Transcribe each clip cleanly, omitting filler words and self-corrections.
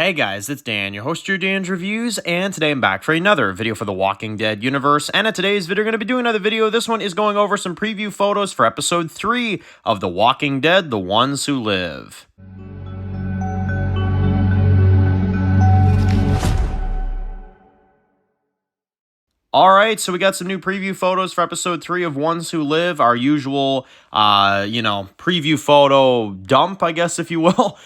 Hey guys, it's Dan, your host of your Dan's Reviews, and today I'm back for another video for the Walking Dead universe. And in today's video, we're going to be doing another video. This one is going over some preview photos for episode 3 of The Walking Dead, The Ones Who Live. Alright, so we got some new preview photos for episode 3 of Ones Who Live, our usual, preview photo dump, I guess, if you will.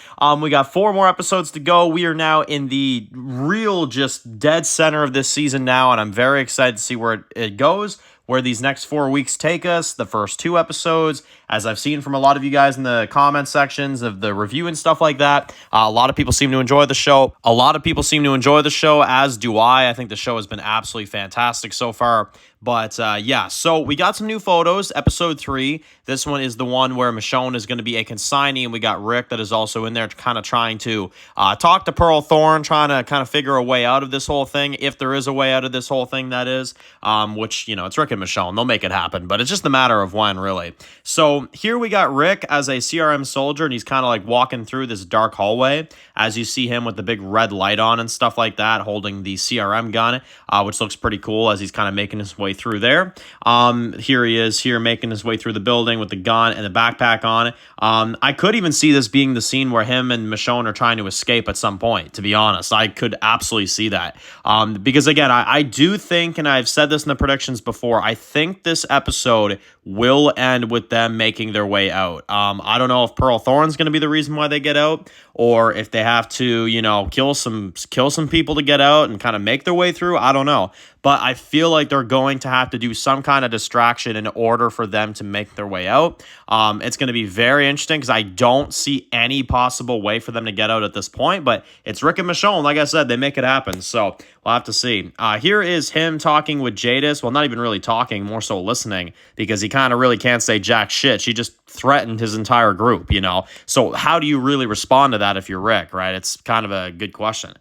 We got 4 more episodes to go. We are now in the real, just dead center of this season now, and I'm very excited to see where it goes, where these next 4 weeks take us. The first 2 episodes, as I've seen from a lot of you guys in the comment sections of the review and stuff like that, a lot of people seem to enjoy the show. A lot of people seem to enjoy the show, as do I. I think the show has been absolutely fantastic so far. But yeah, so we got some new photos. Episode 3, this one is the one where Michonne is going to be a consignee, and we got Rick that is also in there kind of trying to talk to Pearl Thorne, trying to kind of figure a way out of this whole thing, if there is a way out of this whole thing, that is, which, it's Rick and Michonne. They'll make it happen, but it's just a matter of when, really. So here we got Rick as a CRM soldier, and he's kind of like walking through this dark hallway, as you see him with the big red light on and stuff like that, holding the CRM gun, which looks pretty cool as he's kind of making his way through there. Here he is here making his way through the building with the gun and the backpack on. I could even see this being the scene where him and Michonne are trying to escape at some point, to be honest. I could absolutely see that. Because again, I do think, and I've said this in the predictions before, I think this episode will end with them making their way out. I don't know if Pearl Thorne's going to be the reason why they get out, or if they have to, kill some people to get out and kind of make their way through. I don't know. But I feel like they're going to have to do some kind of distraction in order for them to make their way out. It's going to be very interesting because I don't see any possible way for them to get out at this point. But it's Rick and Michonne. Like I said, they make it happen. So we'll have to see. Here is him talking with Jadis. Well, not even really talking, more so listening, because he kind of really can't say jack shit. She just threatened his entire group, So how do you really respond to that if you're Rick, right? It's kind of a good question.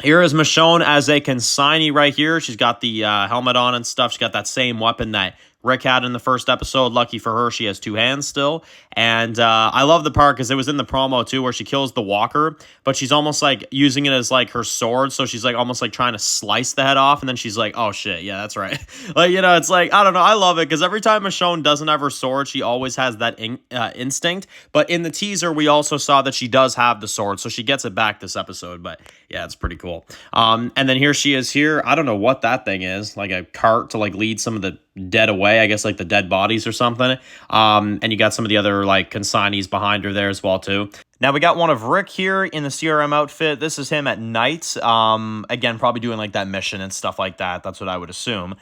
Here is Michonne as a consignee right here. She's got the helmet on and stuff. She's got that same weapon that Rick had in the first episode. Lucky for her, she has 2 hands still. And I love the part because it was in the promo too, where she kills the walker, but she's almost like using it as like her sword. So she's like almost like trying to slice the head off, and then she's like, oh shit, yeah, that's right. It's like, I don't know, I love it because every time Michonne doesn't have her sword, she always has that instinct. But in the teaser, we also saw that she does have the sword, so she gets it back this episode. But yeah, it's pretty cool. And then here she is here. I don't know what that thing is, like a cart to like lead some of the dead away, I guess, like the dead bodies or something. And you got some of the other like consignees behind her there as well too. Now we got one of Rick here in the CRM outfit. This is him at night. Again, probably doing like that mission and stuff like that. That's what I would assume.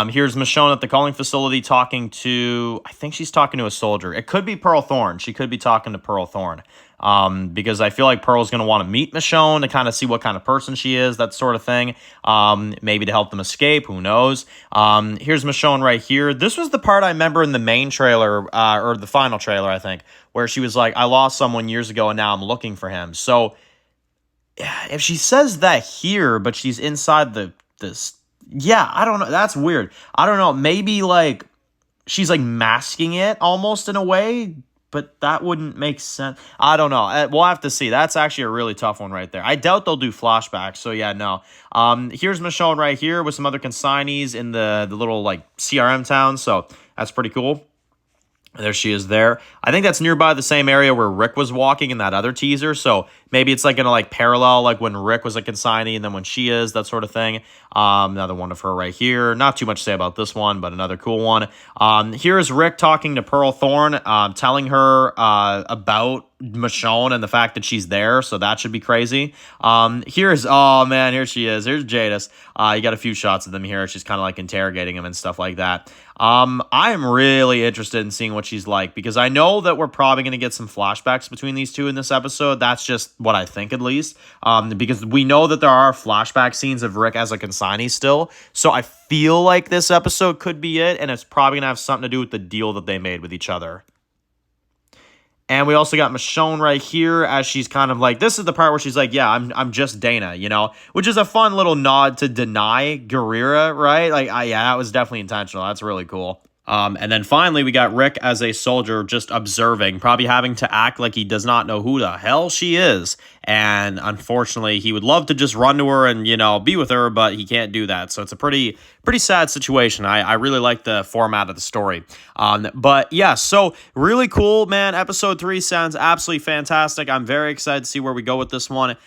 Here's Michonne at the calling facility talking to, I think she's talking to a soldier. It could be Pearl Thorne. She could be talking to Pearl Thorne. Because I feel like Pearl's going to want to meet Michonne to kind of see what kind of person she is, that sort of thing. Maybe to help them escape, who knows. Here's Michonne right here. This was the part I remember in the main trailer, or the final trailer, I think, where she was like, I lost someone years ago and now I'm looking for him. So if she says that here, but she's inside this, yeah, I don't know. That's weird. I don't know. Maybe like she's like masking it almost in a way, but that wouldn't make sense. I don't know. We'll have to see. That's actually a really tough one right there. I doubt they'll do flashbacks, so yeah, no. Here's Michonne right here with some other consignees in the little like CRM town, so that's pretty cool. There she is there. I think that's nearby the same area where Rick was walking in that other teaser, so maybe it's like going to like parallel like when Rick was a consignee and then when she is, that sort of thing. Another one of her right here. Not too much to say about this one, but another cool one. Here's Rick talking to Pearl Thorne, telling her about Michonne and the fact that she's there, so that should be crazy. Oh man, here she is. Here's Jadis. You got a few shots of them here. She's kind of like interrogating him and stuff like that. I am really interested in seeing what she's like, because I know that we're probably going to get some flashbacks between these two in this episode. That's just what I think, at least, because we know that there are flashback scenes of Rick as a consignee still, so I feel like this episode could be it, and it's probably going to have something to do with the deal that they made with each other. And we also got Michonne right here as she's kind of like, this is the part where she's like, yeah, I'm just Dana, which is a fun little nod to deny Guerrera, right? Like, yeah, that was definitely intentional. That's really cool. And then finally, we got Rick as a soldier just observing, probably having to act like he does not know who the hell she is. And unfortunately, he would love to just run to her and, be with her, but he can't do that. So it's a pretty sad situation. I really like the format of the story. But yeah, so really cool, man. Episode 3 sounds absolutely fantastic. I'm very excited to see where we go with this one.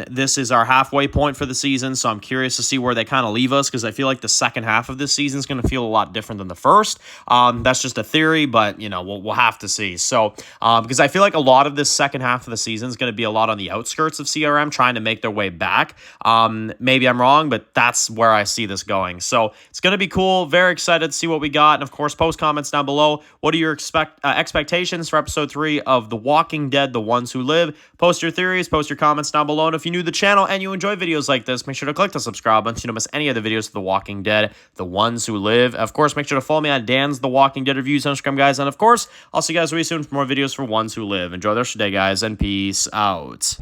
This is our halfway point for the season, so I'm curious to see where they kind of leave us, because I feel like the second half of this season is going to feel a lot different than the first. That's just a theory, but we'll have to see. So because I feel like a lot of this second half of the season is going to be a lot on the outskirts of CRM trying to make their way back. Maybe I'm wrong, but that's where I see this going. So it's going to be cool. Very excited to see what we got. And of course, post comments down below. What are your expectations for episode 3 of The Walking Dead, The Ones Who Live? Post your theories, post your comments down below. And if you're new to the channel and you enjoy videos like this, make sure to click the subscribe button so you don't miss any of the videos of The Walking Dead, The Ones Who Live. Of course, make sure to follow me on Dan's The Walking Dead Reviews on Instagram, guys. And of course, I'll see you guys really soon for more videos for Ones Who Live. Enjoy the rest of your day, guys, and peace out.